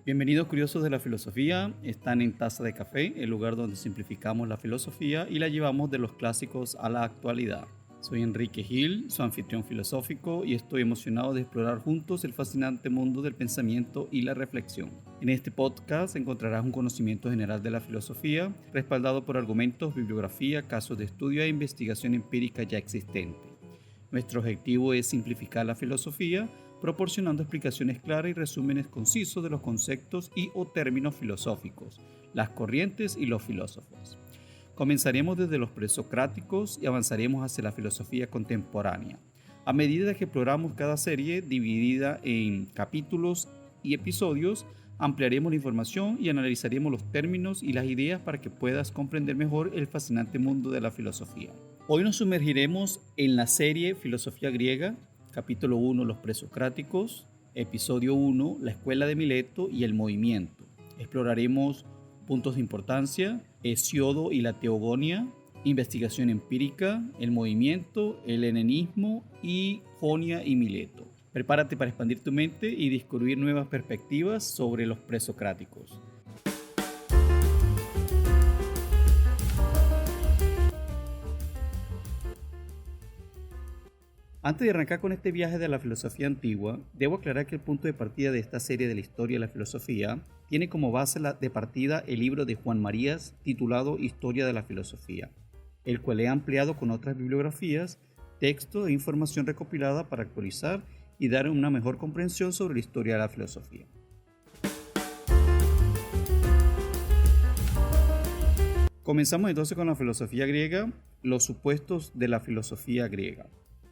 Bienvenidos curiosos de la filosofía, están en Taza de Café, el lugar donde simplificamos la filosofía y la llevamos de los clásicos a la actualidad. Soy Enrique Gil, su anfitrión filosófico, y estoy emocionado de explorar juntos el fascinante mundo del pensamiento y la reflexión. En este podcast encontrarás un conocimiento general de la filosofía, respaldado por argumentos, bibliografía, casos de estudio e investigación empírica ya existente. Nuestro objetivo es simplificar la filosofía, proporcionando explicaciones claras y resúmenes concisos de los conceptos y o términos filosóficos, las corrientes y los filósofos. Comenzaremos desde los presocráticos y avanzaremos hacia la filosofía contemporánea. A medida que exploramos cada serie dividida en capítulos y episodios, ampliaremos la información y analizaremos los términos y las ideas para que puedas comprender mejor el fascinante mundo de la filosofía. Hoy nos sumergiremos en la serie Filosofía Griega, capítulo 1, los presocráticos, episodio 1, la escuela de Mileto y el movimiento. Exploraremos puntos de importancia, Hesiodo y la teogonía, investigación empírica, el movimiento, el helenismo y Jonia y Mileto. Prepárate para expandir tu mente y descubrir nuevas perspectivas sobre los presocráticos. Antes de arrancar con este viaje de la filosofía antigua, debo aclarar que el punto de partida de esta serie de la historia de la filosofía tiene como base de partida el libro de Juan Marías titulado Historia de la Filosofía, el cual he ampliado con otras bibliografías, texto e información recopilada para actualizar y dar una mejor comprensión sobre la historia de la filosofía. Comenzamos entonces con la filosofía griega, los supuestos de la filosofía griega.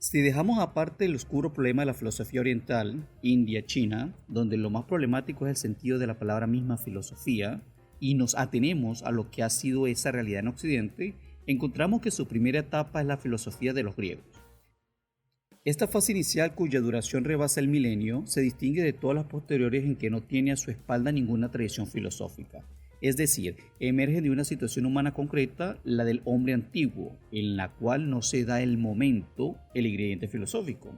Si dejamos aparte el oscuro problema de la filosofía oriental, India, China, donde lo más problemático es el sentido de la palabra misma filosofía, y nos atenemos a lo que ha sido esa realidad en Occidente, encontramos que su primera etapa es la filosofía de los griegos. Esta fase inicial, cuya duración rebasa el milenio, se distingue de todas las posteriores en que no tiene a su espalda ninguna tradición filosófica. Es decir, emerge de una situación humana concreta, la del hombre antiguo, en la cual no se da el momento, el ingrediente filosófico.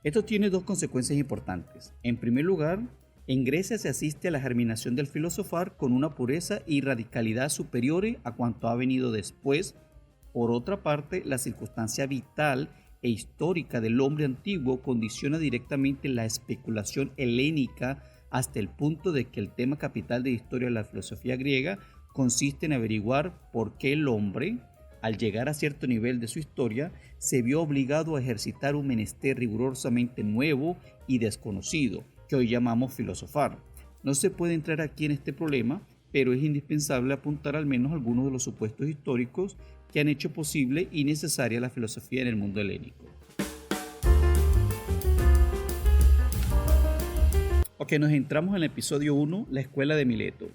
Esto tiene dos consecuencias importantes. En primer lugar, en Grecia se asiste a la germinación del filosofar con una pureza y radicalidad superiores a cuanto ha venido después. Por otra parte, la circunstancia vital e histórica del hombre antiguo condiciona directamente la especulación helénica hasta el punto de que el tema capital de la historia de la filosofía griega consiste en averiguar por qué el hombre, al llegar a cierto nivel de su historia, se vio obligado a ejercitar un menester rigurosamente nuevo y desconocido, que hoy llamamos filosofar. No se puede entrar aquí en este problema, pero es indispensable apuntar al menos algunos de los supuestos históricos que han hecho posible y necesaria la filosofía en el mundo helénico. Ok, nos entramos en el episodio 1, la escuela de Mileto.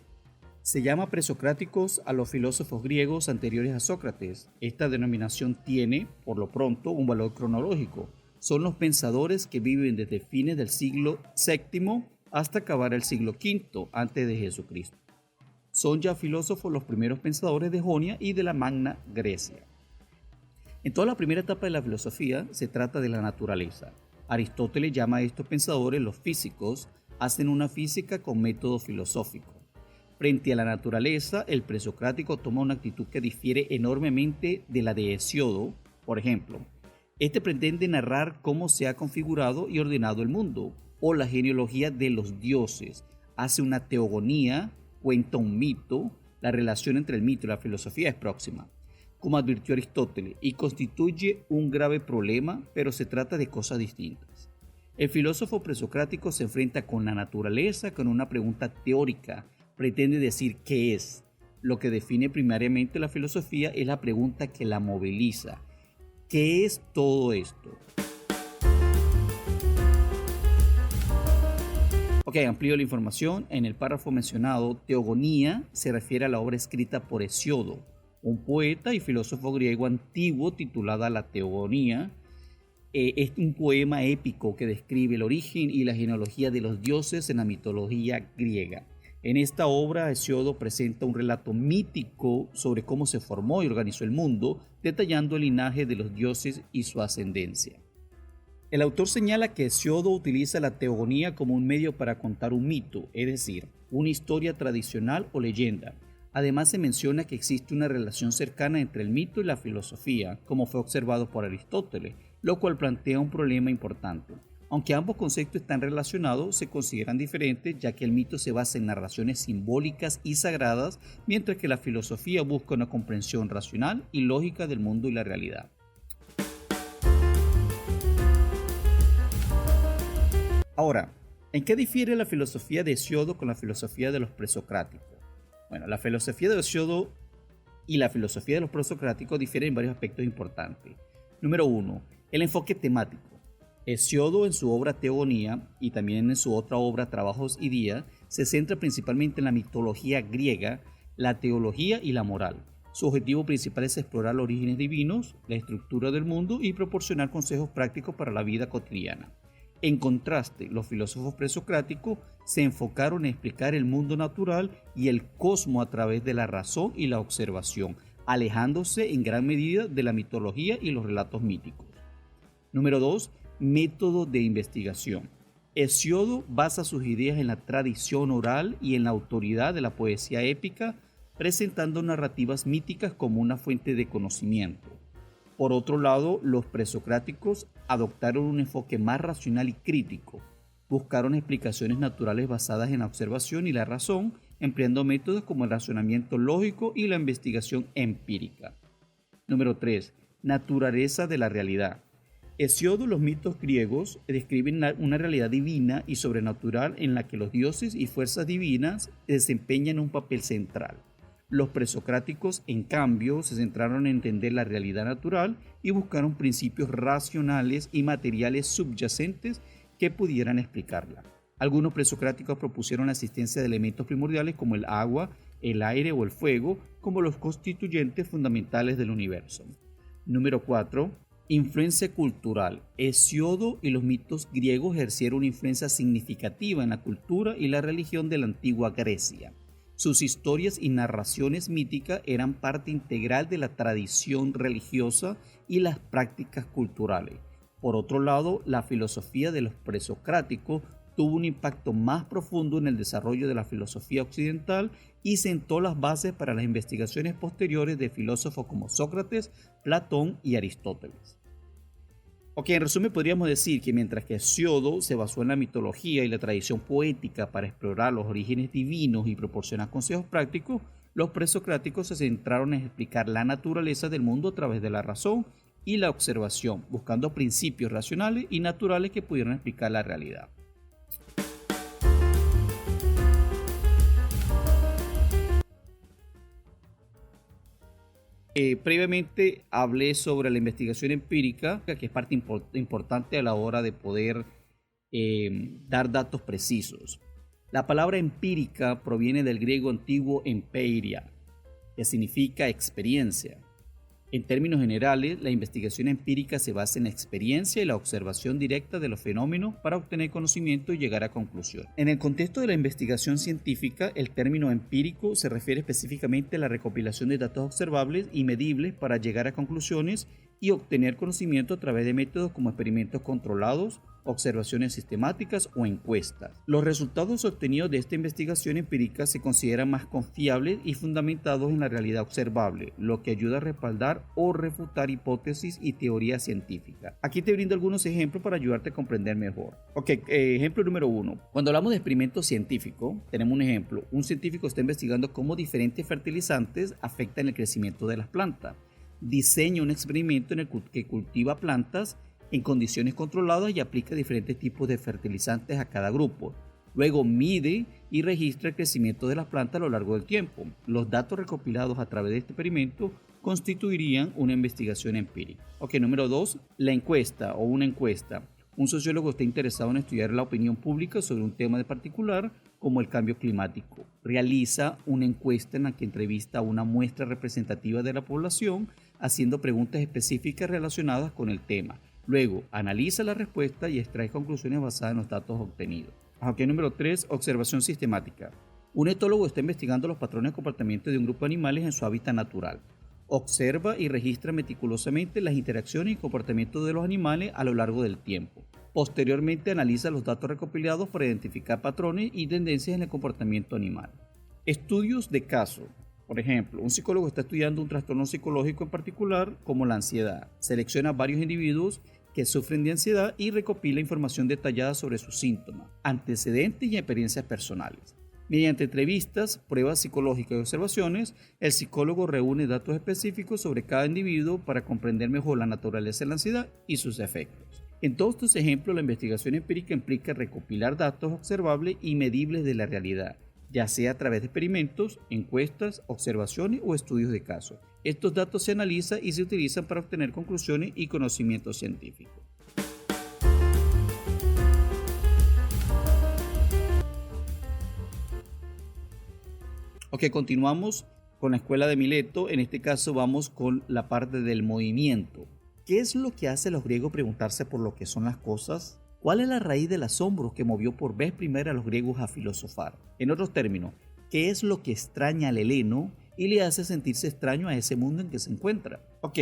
Se llama presocráticos a los filósofos griegos anteriores a Sócrates. Esta denominación tiene, por lo pronto, un valor cronológico. Son los pensadores que viven desde fines del siglo VII hasta acabar el siglo V antes de Jesucristo. Son ya filósofos los primeros pensadores de Jonia y de la Magna Grecia. En toda la primera etapa de la filosofía se trata de la naturaleza. Aristóteles llama a estos pensadores los físicos, hacen una física con método filosófico. Frente a la naturaleza, el presocrático toma una actitud que difiere enormemente de la de Hesiodo. Por ejemplo, este pretende narrar cómo se ha configurado y ordenado el mundo, o la genealogía de los dioses. Hace una teogonía, cuenta un mito, la relación entre el mito y la filosofía es próxima, como advirtió Aristóteles, y constituye un grave problema, pero se trata de cosas distintas. El filósofo presocrático se enfrenta con la naturaleza con una pregunta teórica, pretende decir qué es. Lo que define primariamente la filosofía es la pregunta que la moviliza. ¿Qué es todo esto? Ok, amplío la información. En el párrafo mencionado, teogonía se refiere a la obra escrita por Hesiodo, un poeta y filósofo griego antiguo titulada La Teogonía. Es un poema épico que describe el origen y la genealogía de los dioses en la mitología griega. En esta obra, Hesiodo presenta un relato mítico sobre cómo se formó y organizó el mundo, detallando el linaje de los dioses y su ascendencia. El autor señala que Hesiodo utiliza la teogonía como un medio para contar un mito, es decir, una historia tradicional o leyenda. Además se menciona que existe una relación cercana entre el mito y la filosofía, como fue observado por Aristóteles, lo cual plantea un problema importante. Aunque ambos conceptos están relacionados, se consideran diferentes, ya que el mito se basa en narraciones simbólicas y sagradas, mientras que la filosofía busca una comprensión racional y lógica del mundo y la realidad. Ahora, ¿en qué difiere la filosofía de Hesiodo con la filosofía de los presocráticos? Bueno, la filosofía de Hesiodo y la filosofía de los presocráticos difieren en varios aspectos importantes. Número 1. El enfoque temático. Hesiodo, en su obra Teogonía y también en su otra obra Trabajos y Días, se centra principalmente en la mitología griega, la teología y la moral. Su objetivo principal es explorar los orígenes divinos, la estructura del mundo y proporcionar consejos prácticos para la vida cotidiana. En contraste, los filósofos presocráticos se enfocaron en explicar el mundo natural y el cosmos a través de la razón y la observación, alejándose en gran medida de la mitología y los relatos míticos. Número 2. Método de investigación. Hesiodo basa sus ideas en la tradición oral y en la autoridad de la poesía épica, presentando narrativas míticas como una fuente de conocimiento. Por otro lado, los presocráticos adoptaron un enfoque más racional y crítico. Buscaron explicaciones naturales basadas en la observación y la razón, empleando métodos como el razonamiento lógico y la investigación empírica. Número 3. Naturaleza de la realidad. Hesiodo y los mitos griegos describen una realidad divina y sobrenatural en la que los dioses y fuerzas divinas desempeñan un papel central. Los presocráticos, en cambio, se centraron en entender la realidad natural y buscaron principios racionales y materiales subyacentes que pudieran explicarla. Algunos presocráticos propusieron la existencia de elementos primordiales como el agua, el aire o el fuego como los constituyentes fundamentales del universo. Número 4. Influencia cultural. Hesiodo y los mitos griegos ejercieron una influencia significativa en la cultura y la religión de la antigua Grecia. Sus historias y narraciones míticas eran parte integral de la tradición religiosa y las prácticas culturales. Por otro lado, la filosofía de los presocráticos tuvo un impacto más profundo en el desarrollo de la filosofía occidental y sentó las bases para las investigaciones posteriores de filósofos como Sócrates, Platón y Aristóteles. En resumen podríamos decir que mientras que Hesiodo se basó en la mitología y la tradición poética para explorar los orígenes divinos y proporcionar consejos prácticos, los presocráticos se centraron en explicar la naturaleza del mundo a través de la razón y la observación, buscando principios racionales y naturales que pudieran explicar la realidad. Previamente hablé sobre la investigación empírica, que es parte importante a la hora de poder dar datos precisos. La palabra empírica proviene del griego antiguo empeiria, que significa experiencia. En términos generales, la investigación empírica se basa en la experiencia y la observación directa de los fenómenos para obtener conocimiento y llegar a conclusiones. En el contexto de la investigación científica, el término empírico se refiere específicamente a la recopilación de datos observables y medibles para llegar a conclusiones y obtener conocimiento a través de métodos como experimentos controlados, observaciones sistemáticas o encuestas. Los resultados obtenidos de esta investigación empírica se consideran más confiables y fundamentados en la realidad observable, lo que ayuda a respaldar o refutar hipótesis y teorías científicas. Aquí te brindo algunos ejemplos para ayudarte a comprender mejor. Ejemplo número 1. Cuando hablamos de experimentos científicos, tenemos un ejemplo. Un científico está investigando cómo diferentes fertilizantes afectan el crecimiento de las plantas. Diseña un experimento en el que cultiva plantas en condiciones controladas y aplica diferentes tipos de fertilizantes a cada grupo. Luego mide y registra el crecimiento de las plantas a lo largo del tiempo. Los datos recopilados a través de este experimento constituirían una investigación empírica. Número 2. La encuesta o una encuesta. Un sociólogo está interesado en estudiar la opinión pública sobre un tema de particular, como el cambio climático. Realiza una encuesta en la que entrevista a una muestra representativa de la población, haciendo preguntas específicas relacionadas con el tema. Luego, analiza la respuesta y extrae conclusiones basadas en los datos obtenidos. Número 3. Observación sistemática. Un etólogo está investigando los patrones de comportamiento de un grupo de animales en su hábitat natural. observa y registra meticulosamente las interacciones y comportamientos de los animales a lo largo del tiempo. Posteriormente analiza los datos recopilados para identificar patrones y tendencias en el comportamiento animal. Estudios de caso. Por ejemplo, un psicólogo está estudiando un trastorno psicológico en particular, como la ansiedad. Selecciona varios individuos que sufren de ansiedad y recopila información detallada sobre sus síntomas, antecedentes y experiencias personales. Mediante entrevistas, pruebas psicológicas y observaciones, el psicólogo reúne datos específicos sobre cada individuo para comprender mejor la naturaleza de la ansiedad y sus efectos. En todos estos ejemplos, la investigación empírica implica recopilar datos observables y medibles de la realidad, ya sea a través de experimentos, encuestas, observaciones o estudios de caso. Estos datos se analizan y se utilizan para obtener conclusiones y conocimientos científicos. Ok, continuamos con la escuela de Mileto. En este caso vamos con la parte del movimiento. ¿Qué es lo que hace a los griegos preguntarse por lo que son las cosas? ¿Cuál es la raíz del asombro que movió por vez primera a los griegos a filosofar? En otros términos, ¿qué es lo que extraña al heleno y le hace sentirse extraño a ese mundo en que se encuentra? Ok,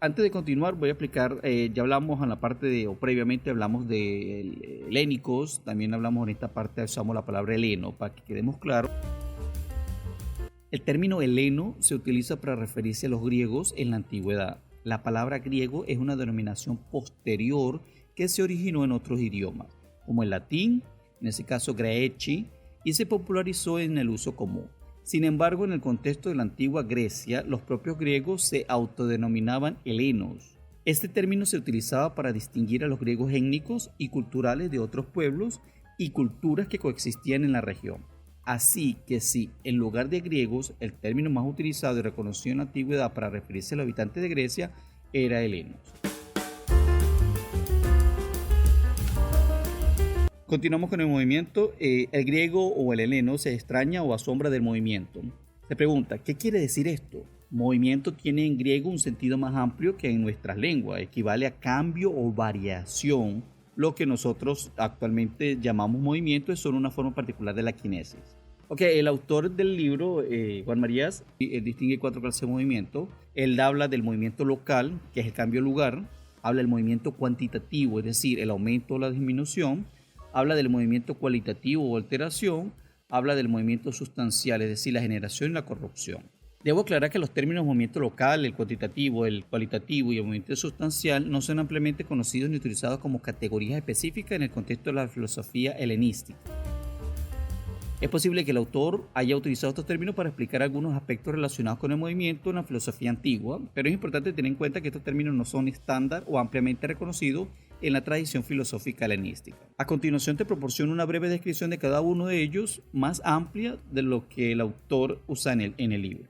antes de continuar voy a explicar, ya hablamos en la parte o previamente hablamos de helénicos, también hablamos en esta parte, usamos la palabra heleno, para que quedemos claros. El término heleno se utiliza para referirse a los griegos en la antigüedad. La palabra griego es una denominación posterior que se originó en otros idiomas, como el latín, en ese caso graeci, y se popularizó en el uso común. Sin embargo, en el contexto de la antigua Grecia, los propios griegos se autodenominaban helenos. Este término se utilizaba para distinguir a los griegos étnicos y culturales de otros pueblos y culturas que coexistían en la región. Así que si, en lugar de griegos, el término más utilizado y reconocido en la antigüedad para referirse a los habitantes de Grecia era helenos. Continuamos con el movimiento. El griego o el heleno se extraña o asombra del movimiento. Se pregunta, ¿qué quiere decir esto? Movimiento tiene en griego un sentido más amplio que en nuestras lenguas. Equivale a cambio o variación. Lo que nosotros actualmente llamamos movimiento es solo una forma particular de la quinesis. Ok, el autor del libro, Juan Marías, distingue 4 clases de movimiento. Él habla del movimiento local, que es el cambio de lugar. Habla del movimiento cuantitativo, es decir, el aumento o la disminución. Habla del movimiento cualitativo o alteración, habla del movimiento sustancial, es decir, la generación y la corrupción. Debo aclarar que los términos movimiento local, el cuantitativo, el cualitativo y el movimiento sustancial no son ampliamente conocidos ni utilizados como categorías específicas en el contexto de la filosofía helenística. Es posible que el autor haya utilizado estos términos para explicar algunos aspectos relacionados con el movimiento en la filosofía antigua, pero es importante tener en cuenta que estos términos no son estándar o ampliamente reconocidos en la tradición filosófica helenística. A continuación te proporciono una breve descripción de cada uno de ellos, más amplia de lo que el autor usa en el libro.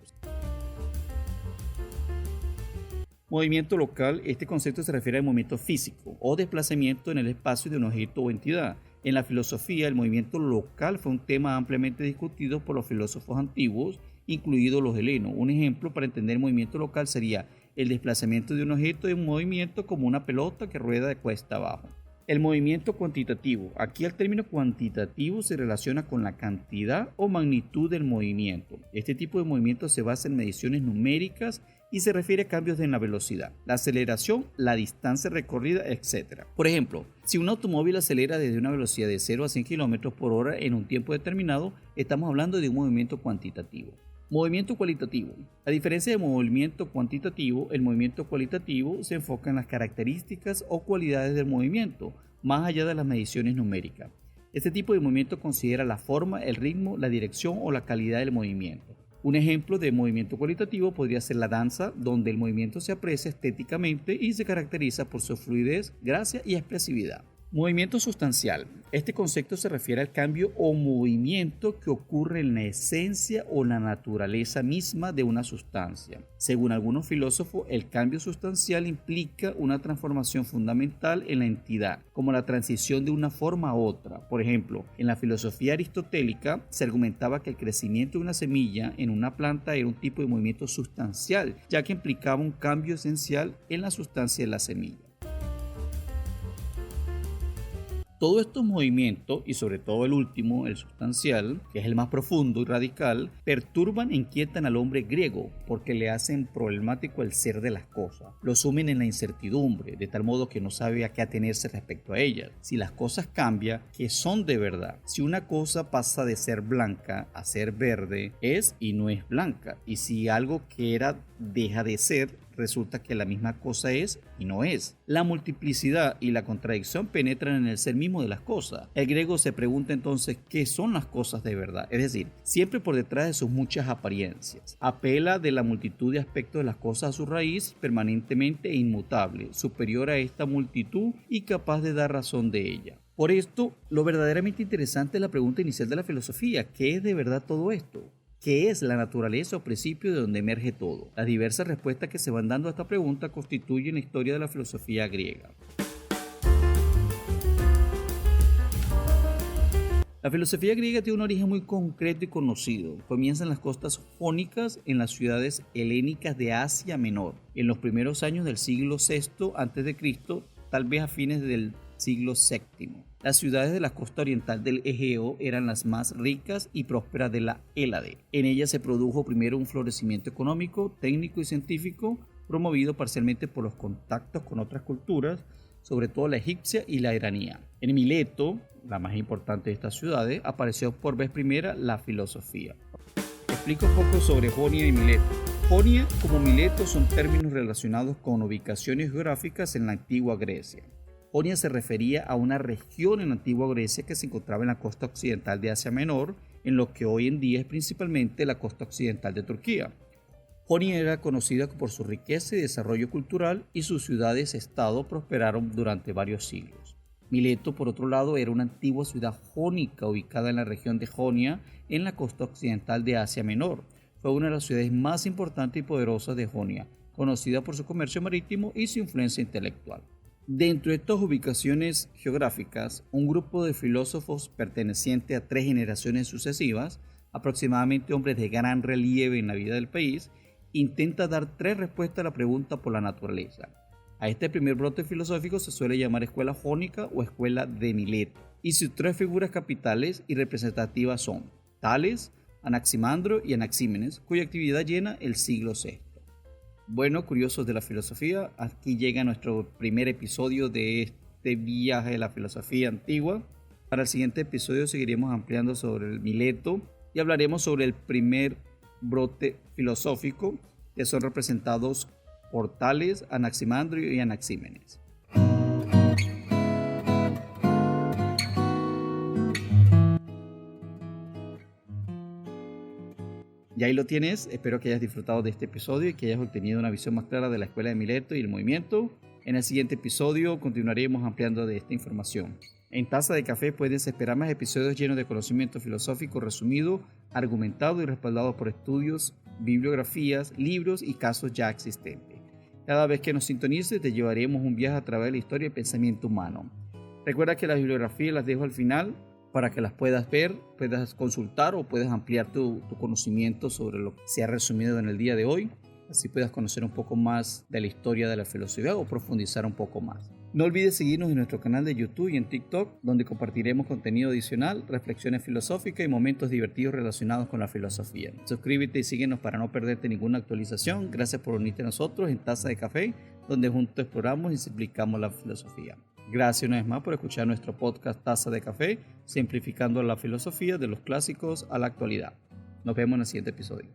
Movimiento local. Este concepto se refiere al movimiento físico o desplazamiento en el espacio de un objeto o entidad. En la filosofía, el movimiento local fue un tema ampliamente discutido por los filósofos antiguos, incluidos los helenos. Un ejemplo para entender el movimiento local sería el desplazamiento de un objeto en movimiento como una pelota que rueda de cuesta abajo. El movimiento cuantitativo. Aquí el término cuantitativo se relaciona con la cantidad o magnitud del movimiento. Este tipo de movimiento se basa en mediciones numéricas y se refiere a cambios en la velocidad, la aceleración, la distancia recorrida, etc. Por ejemplo, si un automóvil acelera desde una velocidad de 0 a 100 km por hora en un tiempo determinado, estamos hablando de un movimiento cuantitativo. Movimiento cualitativo. A diferencia del movimiento cuantitativo, el movimiento cualitativo se enfoca en las características o cualidades del movimiento, más allá de las mediciones numéricas. Este tipo de movimiento considera la forma, el ritmo, la dirección o la calidad del movimiento. Un ejemplo de movimiento cualitativo podría ser la danza, donde el movimiento se aprecia estéticamente y se caracteriza por su fluidez, gracia y expresividad. Movimiento sustancial. Este concepto se refiere al cambio o movimiento que ocurre en la esencia o la naturaleza misma de una sustancia. Según algunos filósofos, el cambio sustancial implica una transformación fundamental en la entidad, como la transición de una forma a otra. Por ejemplo, en la filosofía aristotélica se argumentaba que el crecimiento de una semilla en una planta era un tipo de movimiento sustancial, ya que implicaba un cambio esencial en la sustancia de la semilla. Todos estos movimientos, y sobre todo el último, el sustancial, que es el más profundo y radical, perturban e inquietan al hombre griego porque le hacen problemático el ser de las cosas. Lo sumen en la incertidumbre, de tal modo que no sabe a qué atenerse respecto a ellas. Si las cosas cambian, ¿qué son de verdad? Si una cosa pasa de ser blanca a ser verde, es y no es blanca. Y si algo que era deja de ser, resulta que la misma cosa es y no es. La multiplicidad y la contradicción penetran en el ser mismo de las cosas. El griego se pregunta entonces qué son las cosas de verdad, es decir, siempre por detrás de sus muchas apariencias. Apela de la multitud de aspectos de las cosas a su raíz, permanentemente e inmutable, superior a esta multitud y capaz de dar razón de ella. Por esto, lo verdaderamente interesante es la pregunta inicial de la filosofía: ¿qué es de verdad todo esto? ¿Qué es la naturaleza o principio de donde emerge todo? Las diversas respuestas que se van dando a esta pregunta constituyen la historia de la filosofía griega. La filosofía griega tiene un origen muy concreto y conocido. Comienza en las costas jónicas, en las ciudades helénicas de Asia Menor, en los primeros años del siglo VI a.C., tal vez a fines del siglo VII. Las ciudades de la costa oriental del Egeo eran las más ricas y prósperas de la Hélade. En ellas se produjo primero un florecimiento económico, técnico y científico, promovido parcialmente por los contactos con otras culturas, sobre todo la egipcia y la iraní. En Mileto, la más importante de estas ciudades, apareció por vez primera la filosofía. Explico un poco sobre Jonia y Mileto. Jonia como Mileto son términos relacionados con ubicaciones geográficas en la antigua Grecia. Jonia se refería a una región en la antigua Grecia que se encontraba en la costa occidental de Asia Menor, en lo que hoy en día es principalmente la costa occidental de Turquía. Jonia era conocida por su riqueza y desarrollo cultural, y sus ciudades-estado prosperaron durante varios siglos. Mileto, por otro lado, era una antigua ciudad jónica ubicada en la región de Jonia, en la costa occidental de Asia Menor. Fue una de las ciudades más importantes y poderosas de Jonia, conocida por su comercio marítimo y su influencia intelectual. Dentro de estas ubicaciones geográficas, un grupo de filósofos perteneciente a 3 generaciones sucesivas, aproximadamente hombres de gran relieve en la vida del país, intenta dar 3 respuestas a la pregunta por la naturaleza. A este primer brote filosófico se suele llamar escuela jónica o escuela de Mileto, y sus 3 figuras capitales y representativas son Tales, Anaximandro y Anaxímenes, cuya actividad llena el siglo VI. Bueno, curiosos de la filosofía, aquí llega nuestro primer episodio de este viaje de la filosofía antigua. Para el siguiente episodio seguiremos ampliando sobre el Mileto y hablaremos sobre el primer brote filosófico, que son representados por Tales, Anaximandro y Anaxímenes. Y ahí lo tienes, espero que hayas disfrutado de este episodio y que hayas obtenido una visión más clara de la escuela de Mileto y el movimiento. En el siguiente episodio continuaremos ampliando de esta información. En Taza de Café puedes esperar más episodios llenos de conocimiento filosófico resumido, argumentado y respaldado por estudios, bibliografías, libros y casos ya existentes. Cada vez que nos sintonices te llevaremos un viaje a través de la historia y pensamiento humano. Recuerda que las bibliografías las dejo al final para que las puedas ver, puedas consultar o puedas ampliar tu conocimiento sobre lo que se ha resumido en el día de hoy. Así puedas conocer un poco más de la historia de la filosofía o profundizar un poco más. No olvides seguirnos en nuestro canal de YouTube y en TikTok, donde compartiremos contenido adicional, reflexiones filosóficas y momentos divertidos relacionados con la filosofía. Suscríbete y síguenos para no perderte ninguna actualización. Gracias por unirte a nosotros en Taza de Café, donde juntos exploramos y simplificamos la filosofía. Gracias una vez más por escuchar nuestro podcast Taza de Café, simplificando la filosofía de los clásicos a la actualidad. Nos vemos en el siguiente episodio.